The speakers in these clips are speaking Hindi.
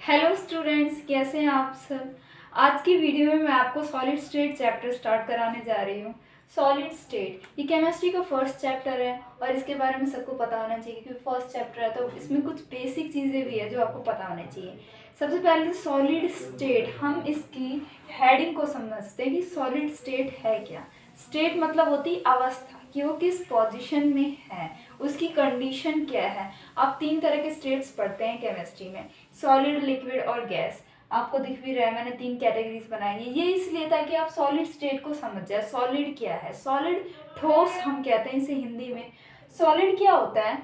हेलो स्टूडेंट्स, कैसे हैं आप सब। आज की वीडियो में मैं आपको सॉलिड स्टेट चैप्टर स्टार्ट कराने जा रही हूँ। सॉलिड स्टेट ये केमिस्ट्री का फर्स्ट चैप्टर है और इसके बारे में सबको पता होना चाहिए क्योंकि फर्स्ट चैप्टर है तो इसमें कुछ बेसिक चीज़ें भी है जो आपको पता होना चाहिए। सबसे पहले सॉलिड स्टेट, हम इसकी हेडिंग को समझते हैं कि सॉलिड स्टेट है क्या। स्टेट मतलब होती अवस्था कि वो किस पोजीशन में है, उसकी कंडीशन क्या है। आप 3 तरह के स्टेट्स पढ़ते हैं केमिस्ट्री में, सॉलिड, लिक्विड और गैस। आपको दिख भी रहा है, मैंने 3 कैटेगरीज बनाई है। ये इसलिए ताकि आप सॉलिड स्टेट को समझ जाए। सॉलिड क्या है? सॉलिड ठोस हम कहते हैं इसे हिंदी में। सॉलिड क्या होता है?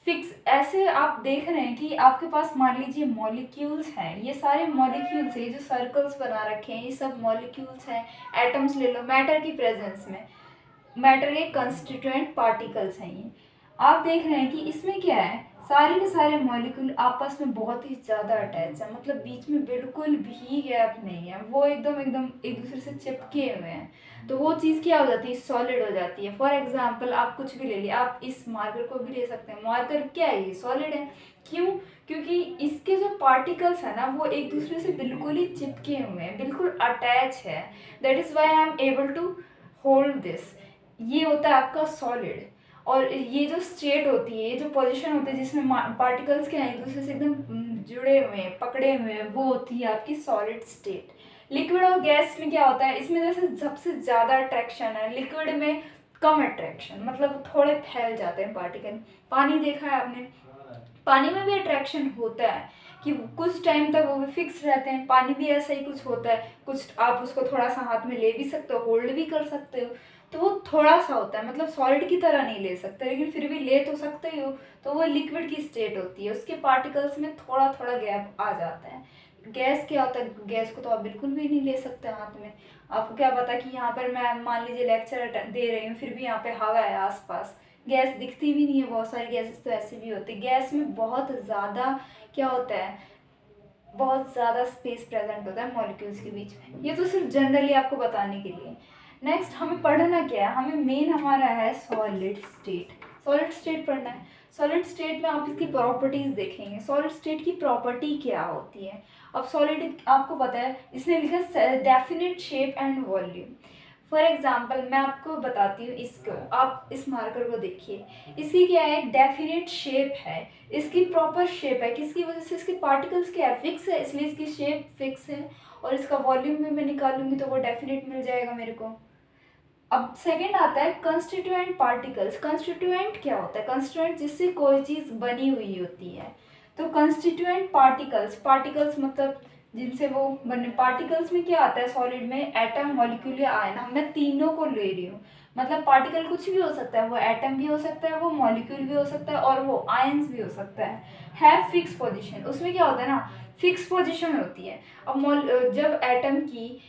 फिक्स। ऐसे आप देख रहे हैं कि आपके पास मान लीजिए मॉलिक्यूल्स हैं, ये सारे मॉलिक्यूल्स हैं, ये जो सर्कल्स बना रखे हैं ये सब मॉलिक्यूल्स हैं। एटम्स ले लो, मैटर की प्रेजेंस में, मैटर के कंस्टिट्यूएंट पार्टिकल्स हैं ये। आप देख रहे हैं कि इसमें क्या है, सारे के सारे मॉलिक्यूल आपस में बहुत ही ज़्यादा अटैच है, मतलब बीच में बिल्कुल भी गैप नहीं है, वो एकदम एकदम एक दूसरे से चिपके हुए हैं। तो वो चीज़ क्या हो जाती है, सॉलिड हो जाती है। फॉर एग्जांपल आप कुछ भी ले लिए, आप इस मार्कर को भी ले सकते हैं। मार्कर क्या है, ये सॉलिड है। क्यों? क्योंकि इसके जो पार्टिकल्स है ना वो एक दूसरे से बिल्कुल ही चिपके हुए हैं, बिल्कुल अटैच है। That is why I am able to hold this. ये होता है आपका सॉलिड। और ये जो स्टेट होती है, ये जो पोजीशन होती है जिसमें पार्टिकल्स के हैं एक दूसरे से एकदम जुड़े हुए हैं, पकड़े हुए हैं, वो होती है आपकी सॉलिड स्टेट। लिक्विड और गैस में क्या होता है, इसमें जैसे सबसे ज़्यादा अट्रैक्शन है, लिक्विड में कम अट्रैक्शन, मतलब थोड़े फैल जाते हैं पार्टिकल। पानी देखा है आपने, पानी में भी अट्रैक्शन होता है कि कुछ टाइम तक वो भी फिक्स रहते हैं। पानी भी ऐसा ही कुछ होता है, कुछ आप उसको थोड़ा सा हाथ में ले भी सकते हो, होल्ड भी कर सकते हो। तो वो थोड़ा सा होता है, मतलब सॉलिड की तरह नहीं ले सकते लेकिन फिर भी ले तो सकते ही हो। तो वो लिक्विड की स्टेट होती है, उसके पार्टिकल्स में थोड़ा थोड़ा गैप आ जाता है। गैस क्या होता है, गैस को तो आप बिल्कुल भी नहीं ले सकते हाथ में। आपको क्या पता कि यहाँ पर मैं मान लीजिए लेक्चर दे रही हूँ, फिर भी यहाँ पे हवा है आसपास, गैस दिखती भी नहीं है। बहुत सारी गैसेस तो ऐसे भी होती है। गैस में बहुत ज़्यादा क्या होता है, बहुत ज़्यादा स्पेस प्रेजेंट होता है मॉलिक्यूल्स के बीच में। ये तो सिर्फ जनरली आपको बताने के लिए। नेक्स्ट हमें पढ़ना क्या है, हमें मेन हमारा है सॉलिड स्टेट। सॉलिड स्टेट पढ़ना है। सॉलिड स्टेट में आप इसकी प्रॉपर्टीज़ देखेंगे, सॉलिड स्टेट की प्रॉपर्टी क्या होती है। अब सॉलिड आपको पता है, इसने लिखा है definite shape and volume. For example मैं आपको बताती हूँ, इसको आप इस मार्कर को देखिए, इसकी क्या है, एक डेफिनेट शेप है, इसकी प्रॉपर शेप है। किसकी वजह से? इसके पार्टिकल्स क्या है, फिक्स है, इसलिए इसकी शेप फिक्स है। और इसका वॉल्यूम भी मैं निकालूंगी तो वो डेफिनेट मिल जाएगा मेरे को। अब सेकंड आता है कंस्टिट्यूएंट पार्टिकल्स। कंस्टिट्यूएंट क्या होता है? कंस्टिट्यूएंट जिससे कोई चीज़ बनी हुई होती है। तो कंस्टिट्यूएंट पार्टिकल्स, पार्टिकल्स मतलब जिनसे वो बने। पार्टिकल्स में क्या आता है सॉलिड में, एटम, मॉलिक्यूल या आयन। मैं तीनों को ले रही हूँ, मतलब पार्टिकल कुछ भी हो सकता है, वो एटम भी हो सकता है, वो मॉलिक्यूल भी हो सकता है और वो आयंस भी हो सकता है फिक्स पोजिशन। उसमें क्या होता है ना, फिक्स पोजिशन होती है। अब जब एटम की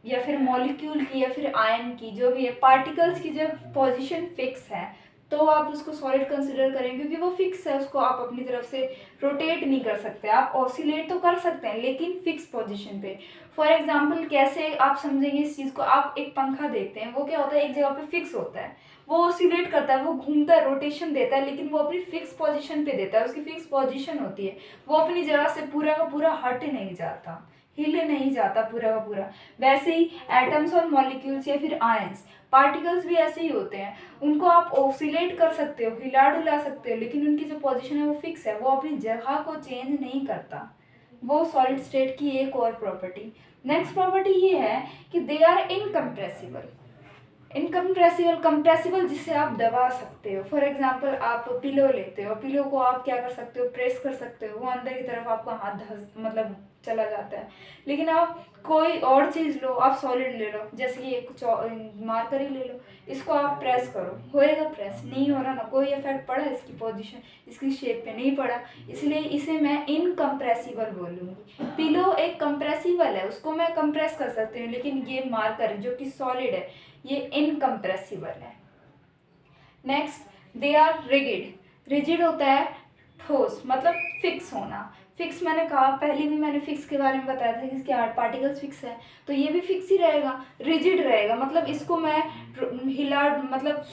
या फिर मॉलिक्यूल की या फिर आयन की, जो भी है, पार्टिकल्स की जब पोजीशन फिक्स है तो आप उसको सॉलिड कंसिडर करें, क्योंकि वो फिक्स है, उसको आप अपनी तरफ से रोटेट नहीं कर सकते। आप ऑसिलेट तो कर सकते हैं लेकिन फिक्स पोजीशन पे। फॉर एग्जांपल कैसे आप समझेंगे इस चीज़ को, आप एक पंखा देखते हैं, वो क्या होता है, एक जगह पे फिक्स होता है, वो ऑसिलेट करता है, वो घूमता है, रोटेशन देता है, लेकिन वो अपनी फिक्स पोजीशन पे देता है, उसकी फिक्स पोजीशन होती है, वो अपनी जगह से पूरा का पूरा हट नहीं जाता, हिल नहीं जाता पूरा का पूरा। वैसे ही एटम्स और मॉलिक्यूल्स या फिर आयंस, पार्टिकल्स भी ऐसे ही होते हैं, उनको आप ऑसिलेट कर सकते हो, हिला डुला सकते हो, लेकिन उनकी जो पोजीशन है वो फिक्स है, वो अपनी जगह को चेंज नहीं करता। वो सॉलिड स्टेट की एक और प्रॉपर्टी। नेक्स्ट प्रॉपर्टी ये है कि they are incompressible. Incompressible, compressible जिससे आप दबा सकते हो। फॉर एग्जाम्पल आप पिलो लेते हो, पिलो को आप क्या कर सकते हो, प्रेस कर सकते हो, वो अंदर की तरफ आपका हाथ धस मतलब चला जाता है। लेकिन आप कोई और चीज़ लो, आप सॉलिड ले लो, जैसे कि कुछ मार्कर ही ले लो, इसको आप प्रेस करो, होएगा प्रेस? नहीं हो रहा ना, कोई इफेक्ट पड़ा इसकी पोजीशन, इसकी शेप पे नहीं पड़ा, इसलिए इसे मैं इनकम्प्रेसिबल बोलूँगी। पिलो एक कंप्रेसिबल है, उसको मैं कंप्रेस कर सकती हूँ, लेकिन ये मार्कर जो कि सॉलिड है ये इनकम्प्रेसिबल है। Next they are rigid. Rigid होता है ठोस, मतलब फिक्स होना। फिक्स मैंने कहा पहले भी, मैंने फिक्स के बारे में बताया था कि इसके पार्टिकल्स फिक्स है, तो ये भी फिक्स ही रहेगा, रिजिड रहेगा, मतलब इसको मैं हिला मतलब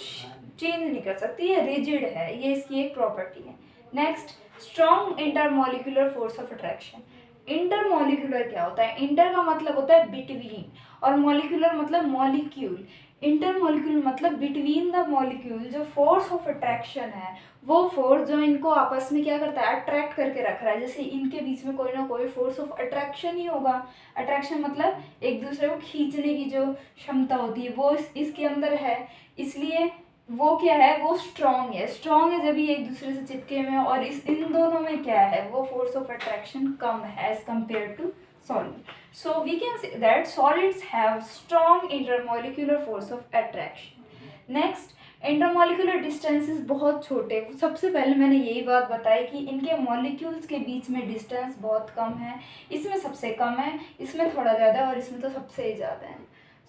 चेंज नहीं कर सकती, ये रिजिड है, ये इसकी एक प्रॉपर्टी है। Next strong intermolecular force of attraction. Intermolecular क्या होता है? इंटर का मतलब होता है बिटवीन और मॉलिक्यूलर मतलब मॉलिक्यूल। इंटरमॉलिक्यूल मतलब बिटवीन द मॉलिक्यूल। जो फोर्स ऑफ अट्रैक्शन है वो फोर्स जो इनको आपस में क्या करता है, अट्रैक्ट करके रख रहा है। जैसे इनके बीच में कोई ना कोई फोर्स ऑफ अट्रैक्शन ही होगा। अट्रैक्शन मतलब एक दूसरे को खींचने की जो क्षमता होती है वो इसके अंदर है, इसलिए वो क्या है, वो स्ट्रॉन्ग है। स्ट्रॉन्ग है जब ये एक दूसरे से चिपके हुए हैं। और इन दोनों में क्या है, वो फोर्स ऑफ अट्रैक्शन कम है as compare to solid. So we can say that solids have strong intermolecular force of attraction. Next, intermolecular distances बहुत छोटे। सबसे पहले मैंने यही बात बताई कि इनके मॉलिक्यूल्स के बीच में डिस्टेंस बहुत कम है। इसमें सबसे कम है, इसमें थोड़ा ज़्यादा है और इसमें तो सबसे ही ज़्यादा है।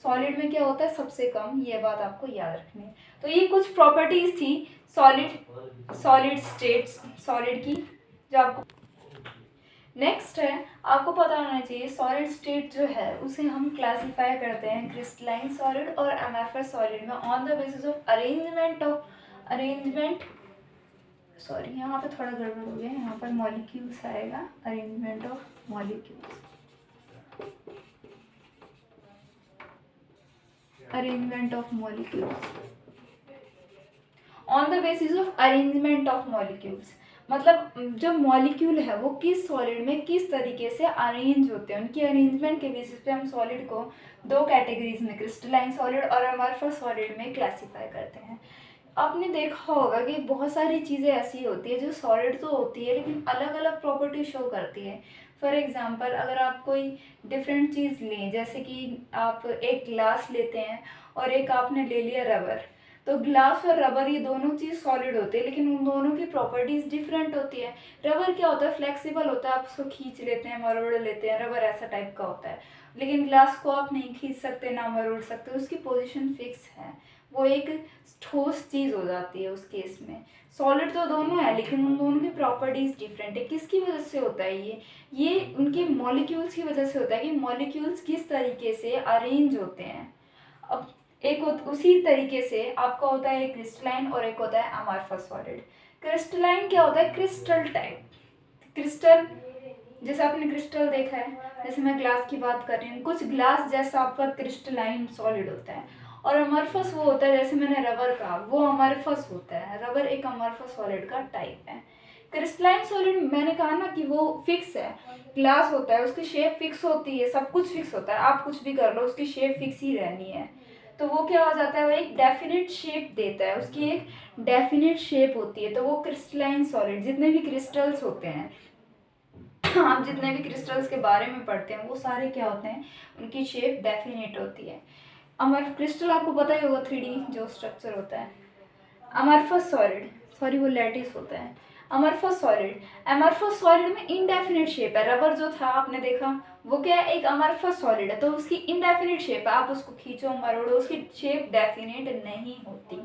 सॉलिड में क्या होता है, सबसे कम। ये बात आपको याद रखनी है। तो ये कुछ प्रॉपर्टीज़ थी सॉलिड स्टेट्स सॉलिड की, जो आपको नेक्स्ट है। आपको पता होना चाहिए सॉलिड स्टेट जो है उसे हम क्लासिफाई करते हैं क्रिस्टलाइन सॉलिड और अमॉर्फस सॉलिड में on the basis of arrangement sorry यहाँ पे थोड़ा गड़बड़ हो गया, यहाँ पर मॉलिक्यूल्स आएगा, arrangement of molecules, on the basis of arrangement of molecules. मतलब जो मॉलिक्यूल है वो किस सॉलिड में किस तरीके से अरेंज होते हैं, उनकी अरेंजमेंट के बेसिस पे हम सॉलिड को दो कैटेगरीज में, क्रिस्टलाइन सॉलिड और अमॉर्फस सॉलिड में क्लासिफाई करते हैं। आपने देखा होगा कि बहुत सारी चीज़ें ऐसी होती है जो सॉलिड तो होती है लेकिन अलग अलग प्रॉपर्टी शो करती है। फॉर एग्जांपल अगर आप कोई डिफरेंट चीज़ लें, जैसे कि आप एक ग्लास लेते हैं और एक आपने ले लिया रबर, तो ग्लास और रबर ये दोनों चीज़ सॉलिड होते हैं लेकिन उन दोनों की प्रॉपर्टीज़ डिफरेंट होती है। रबर क्या होता है, फ्लेक्सिबल होता है, आप उसको खींच लेते हैं, मरोड़ लेते हैं, रबर ऐसा टाइप का होता है। लेकिन ग्लास को आप नहीं खींच सकते ना मरोड़ सकते, उसकी पोजीशन फिक्स है, वो एक ठोस चीज़ हो जाती है उस केस में। सॉलिड तो दोनों है लेकिन उन दोनों की प्रॉपर्टीज़ डिफरेंट है। किसकी वजह से होता है ये उनके मॉलिक्यूल्स की वजह से होता है कि मॉलिक्यूल्स किस तरीके से अरेंज होते हैं। अब उसी तरीके से आपका होता है एक क्रिस्टलाइन और एक होता है अमॉर्फस सॉलिड। क्रिस्टलाइन क्या होता है, क्रिस्टल टाइप, क्रिस्टल जैसे आपने क्रिस्टल देखा है, जैसे मैं ग्लास की बात कर रही हूँ, कुछ ग्लास जैसा आपका क्रिस्टलाइन सॉलिड होता है। और अमॉर्फस वो होता है, जैसे मैंने रबर कहा, वो अमॉर्फस होता है, रबर एक अमॉर्फस सॉलिड का टाइप है। क्रिस्टलाइन सॉलिड मैंने कहा ना कि वो फिक्स है, ग्लास होता है, उसकी शेप फिक्स होती है, सब कुछ फिक्स होता है, आप कुछ भी कर लो उसकी शेप फिक्स ही रहनी है। तो वो क्या हो जाता है, वो एक डेफिनेट शेप देता है, उसकी एक डेफिनेट शेप होती है, तो वो क्रिस्टलाइन सॉलिड। जितने भी क्रिस्टल्स होते हैं, आप जितने भी क्रिस्टल्स के बारे में पढ़ते हैं वो सारे क्या होते हैं, उनकी शेप डेफिनेट होती है। क्रिस्टल आपको पता ही होगा, 3D जो स्ट्रक्चर होता है। अमॉर्फस सॉलिड, सॉरी वो लैटिस होता है। अमॉर्फस सॉलिड में इनडेफिनेट शेप है। रबर जो था आपने देखा वो क्या है, एक अमॉर्फस सॉलिड है, तो उसकी इनडेफिनेट शेप है, आप उसको खींचो मरोड़ो उसकी शेप डेफिनेट नहीं होती।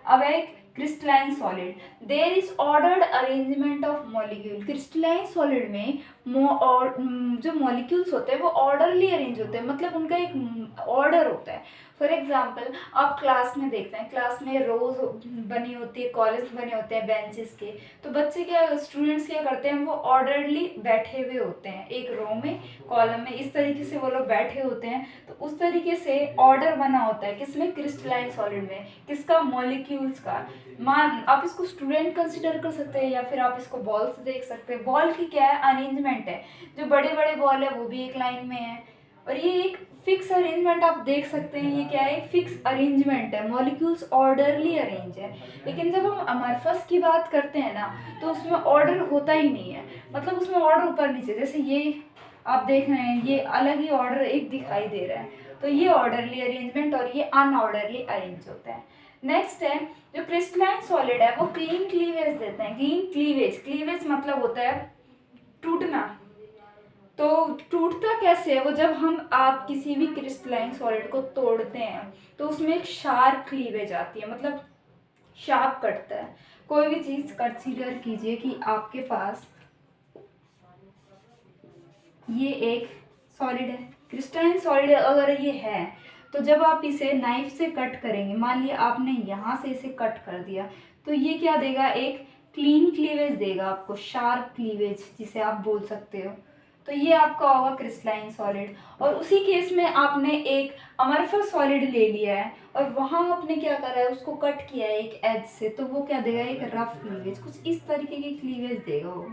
अब एक crystalline solid, there is ordered arrangement of molecule. Crystalline solid में जो मॉलिक्यूल्स होते हैं वो ऑर्डरली अरेंज होते हैं, मतलब उनका एक ऑर्डर होता है। फॉर एग्जाम्पल आप क्लास में देखते हैं, क्लास में रोज बनी होती है, कॉलेज बने होते हैं बेंचेस के, तो बच्चे क्या, स्टूडेंट्स क्या करते हैं, वो ऑर्डरली बैठे हुए होते हैं एक रो में, कॉलम में, इस तरीके से वो लोग बैठे होते हैं। तो उस तरीके से ऑर्डर बना होता है किसमें, क्रिस्टलाइन सॉलिड में। किसका, मॉलिक्यूल्स का। मान आप इसको स्टूडेंट कंसिडर कर सकते हैं या फिर आप इसको बॉल से देख सकते हैं। बॉल की क्या है, अरेंजमेंट है, जो बड़े बड़े बॉल है वो भी एक लाइन में है, और ये एक फिक्स अरेंजमेंट आप देख सकते हैं। ये क्या है, एक फिक्स अरेंजमेंट है, मॉलिक्यूल्स ऑर्डरली अरेंज है। लेकिन जब हम अमॉर्फस की बात करते हैं ना, तो उसमें ऑर्डर होता ही नहीं है, मतलब उसमें ऑर्डर ऊपर नीचे, जैसे ये आप देख रहे हैं, ये अलग ही ऑर्डर एक दिखाई दे रहा है, तो ये ऑर्डरली अरेंजमेंट और ये अनऑर्डरली अरेंज होता है। नेक्स्ट है, जो क्रिस्टलाइन सॉलिड है वो क्लीन क्लीवेज देते हैं। क्लीवेज मतलब होता है टूटना। तो टूटता कैसे है वो, जब आप किसी भी क्रिस्टलाइन सॉलिड को तोड़ते हैं तो उसमें एक शार्प क्लीवेज आती है, मतलब शार्प कटता है। कोई भी चीज़ कंसीडर कीजिए कि आपके पास ये एक सॉलिड है, क्रिस्टलाइन सॉलिड अगर ये है, तो जब आप इसे नाइफ से कट करेंगे, मान लिया आपने यहाँ से इसे कट कर दिया, तो ये क्या देगा, एक क्लीन क्लीवेज देगा आपको, शार्प क्लीवेज जिसे आप बोल सकते हो। तो ये आपका होगा क्रिस्टलाइन सॉलिड। और उसी केस में आपने एक अमरफस सॉलिड ले लिया है और वहाँ आपने क्या करा है, उसको कट किया है एक एज से, तो वो क्या देगा, एक रफ क्लीवेज, कुछ इस तरीके की क्लीवेज देगा वो।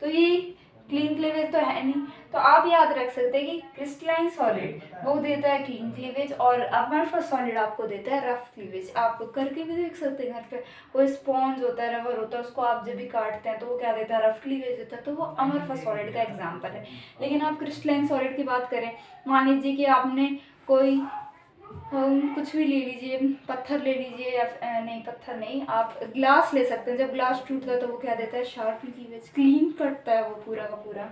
तो ये क्लीन क्लीवेज तो है नहीं, तो आप याद रख सकते हैं कि क्रिस्टलाइन सॉलिड वो देता है क्लीन क्लीवेज और अमरफस सॉलिड आपको देता है रफ क्लीवेज। आप करके भी देख सकते हैं घर पे, कोई स्पॉन्ज होता है, रबर होता है, उसको आप जब भी काटते हैं तो वो क्या देता है, रफ क्लीवेज देता है, तो वो अमरफस सॉलिड का एग्जाम्पल है। लेकिन आप क्रिस्टलाइन सॉलिड की बात करें, मान लीजिए कि आपने कोई कुछ भी ले लीजिए, पत्थर ले लीजिए या नहीं पत्थर नहीं, आप ग्लास ले सकते हैं। जब ग्लास टूटता है तो वो क्या देता है, शार्प क्लीवेज, क्लीन कटता है वो पूरा का पूरा।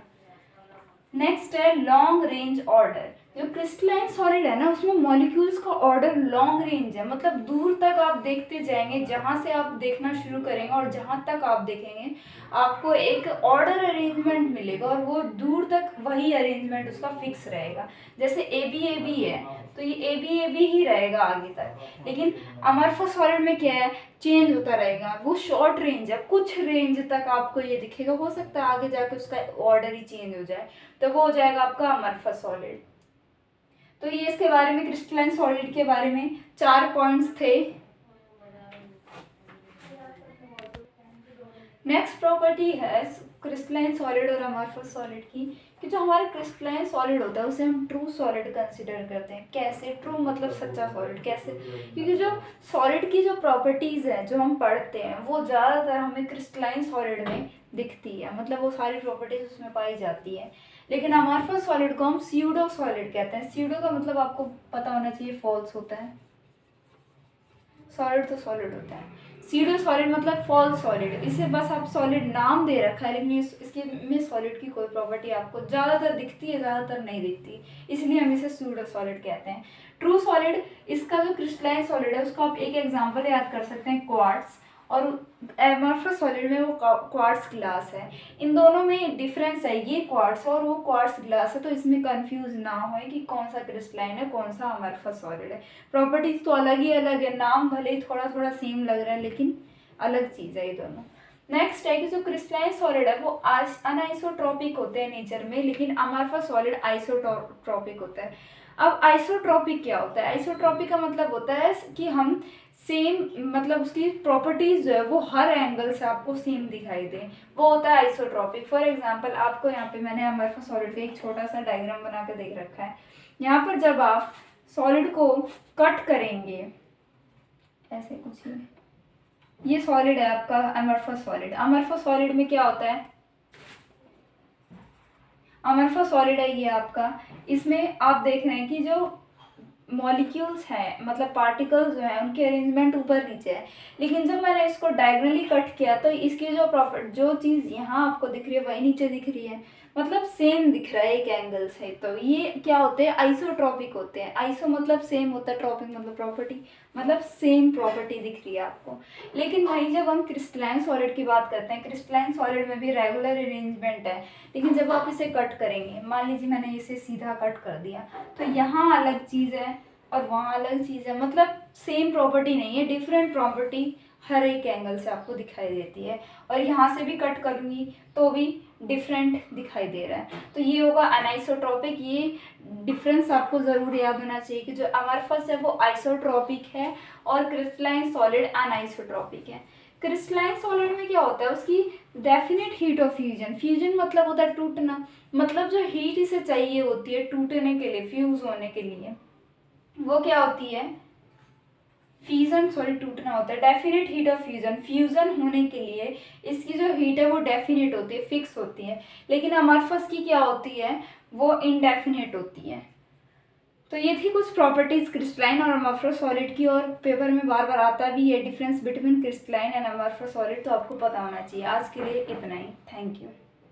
नेक्स्ट है लॉन्ग रेंज ऑर्डर। जो क्रिस्टलाइन सॉलिड है ना, उसमें मॉलिक्यूल्स का ऑर्डर लॉन्ग रेंज है, मतलब दूर तक आप देखते जाएंगे, जहाँ से आप देखना शुरू करेंगे और जहाँ तक आप देखेंगे आपको एक ऑर्डर अरेंजमेंट मिलेगा और वो दूर तक वही अरेंजमेंट उसका फिक्स रहेगा। जैसे ए बी है तो ये ए बी ही रहेगा आगे तक, लेकिन अमरफस सॉलिड में क्या है, चेंज होता रहेगा, वो शॉर्ट रेंज है, कुछ रेंज तक आपको ये दिखेगा, हो सकता है आगे जाके उसका ऑर्डर ही चेंज हो जाए, तो वो हो जाएगा आपका अमरफस सॉलिड। तो ये इसके बारे में, क्रिस्टलाइन सॉलिड के बारे में 4 पॉइंट्स थे। नेक्स्ट प्रॉपर्टी है क्रिस्टलाइन सॉलिड और अमरफस सॉलिड की, कि जो हमारा क्रिस्टलाइन सॉलिड होता है उसे हम ट्रू सॉलिड कंसिडर करते हैं। कैसे ट्रू, मतलब सच्चा सॉलिड। कैसे, क्योंकि जो सॉलिड की जो प्रॉपर्टीज़ हैं जो हम पढ़ते हैं वो ज़्यादातर हमें क्रिस्टलाइन सॉलिड में दिखती है, मतलब वो सारी प्रॉपर्टीज उसमें पाई जाती है। लेकिन अमरफस सॉलिड को हम स्यूडो सॉलिड कहते हैं। स्यूडो का मतलब आपको पता होना चाहिए, फॉल्स होता है, सॉलिड तो सॉलिड होता है, स्यूडो सॉलिड मतलब फॉल्स सॉलिड। इसे बस आप सॉलिड नाम दे रखा है, लेकिन इसके में सॉलिड की कोई प्रॉपर्टी आपको ज़्यादातर दिखती है, ज़्यादातर नहीं दिखती, इसलिए हम इसे स्यूडो सॉलिड कहते हैं। ट्रू सॉलिड, इसका जो क्रिस्टलाइन सॉलिड है उसको आप एक एग्जांपल याद कर सकते हैं, क्वार्ट्ज, और अमरफस सॉलिड में वो क्वार्ट्ज ग्लास है। इन दोनों में डिफरेंस है, ये क्वार्ट्ज और वो क्वार्ट्ज ग्लास है, तो इसमें कंफ्यूज ना हो कि कौन सा क्रिस्टलाइन है कौन सा अमरफस सॉलिड है। प्रॉपर्टीज तो अलग ही अलग है, नाम भले ही थोड़ा थोड़ा सेम लग रहा है लेकिन अलग चीज़ है ये दोनों। नेक्स्ट है कि जो क्रिस्टलाइन सॉलिड है वो अनआइसोट्रॉपिक होते हैं नेचर में, लेकिन अमरफस सॉलिड आइसोट्रॉपिक होता है। अब आइसोट्रॉपिक क्या होता है, आइसोट्रॉपिक का मतलब होता है कि हम सेम, मतलब उसकी प्रॉपर्टीज जो है वो हर एंगल से आपको सेम दिखाई दे, वो होता है आइसोट्रॉपिक। फॉर एग्जांपल आपको यहाँ पे मैंने अमरफस सॉलिड का एक छोटा सा डायग्राम बना के देख रखा है। यहाँ पर जब आप सॉलिड को कट करेंगे ऐसे कुछ ही, ये सॉलिड है आपका अमरफस सॉलिड। अमरफस सॉलिड में क्या होता है, अमरफस सॉलिड है ये आपका, इसमें आप देख रहे हैं कि जो मॉलिक्यूल्स हैं, मतलब पार्टिकल्स जो हैं उनकी अरेंजमेंट ऊपर नीचे है, लेकिन जब मैंने इसको डायगोनली कट किया तो इसकी जो चीज़ यहाँ आपको दिख रही है वही नीचे दिख रही है, मतलब सेम दिख रहा है एक एंगल से। तो ये क्या होते हैं, आइसोट्रॉपिक होते हैं। आइसो मतलब सेम होता है, ट्रॉपिक मतलब प्रॉपर्टी, मतलब सेम प्रॉपर्टी दिख रही है आपको। लेकिन वहीं जब हम क्रिस्टलाइन सॉलिड की बात करते हैं, क्रिस्टलाइन सॉलिड में भी रेगुलर अरेंजमेंट है, लेकिन जब आप इसे कट करेंगे, मान लीजिए मैंने इसे सीधा कट कर दिया, तो यहाँ अलग चीज़ है और वहाँ अलग चीज़ है, मतलब सेम प्रॉपर्टी नहीं है, डिफरेंट प्रॉपर्टी हर एक एंगल से आपको दिखाई देती है। और यहाँ से भी कट करूँगी तो भी डिफरेंट दिखाई दे रहा है, तो ये होगा अनआइसोट्रॉपिक। ये डिफरेंस आपको ज़रूर याद होना चाहिए कि जो अमरफस है वो आइसोट्रॉपिक है और क्रिस्टलाइन सॉलिड अनआइसोट्रॉपिक है। क्रिस्टलाइन सॉलिड में क्या होता है, उसकी definite heat of fusion, fusion मतलब होता है टूटना, मतलब जो हीट इसे चाहिए होती है टूटने के लिए, फ्यूज होने के लिए, वो क्या होती है, फ्यूजन, सॉरी टूटना होता है, definite heat of fusion. Fusion होने के लिए इसकी जो हीट है वो डेफिनेट होती है, फिक्स होती है, लेकिन अमरफस की क्या होती है, वो इनडेफिनेट होती है। तो ये थी कुछ प्रॉपर्टीज क्रिस्टलाइन और अमरफस सॉलिड की, और पेपर में बार बार आता भी है difference between crystalline and amorphous solid, तो आपको पता होना चाहिए। आज के लिए इतना ही, थैंक यू।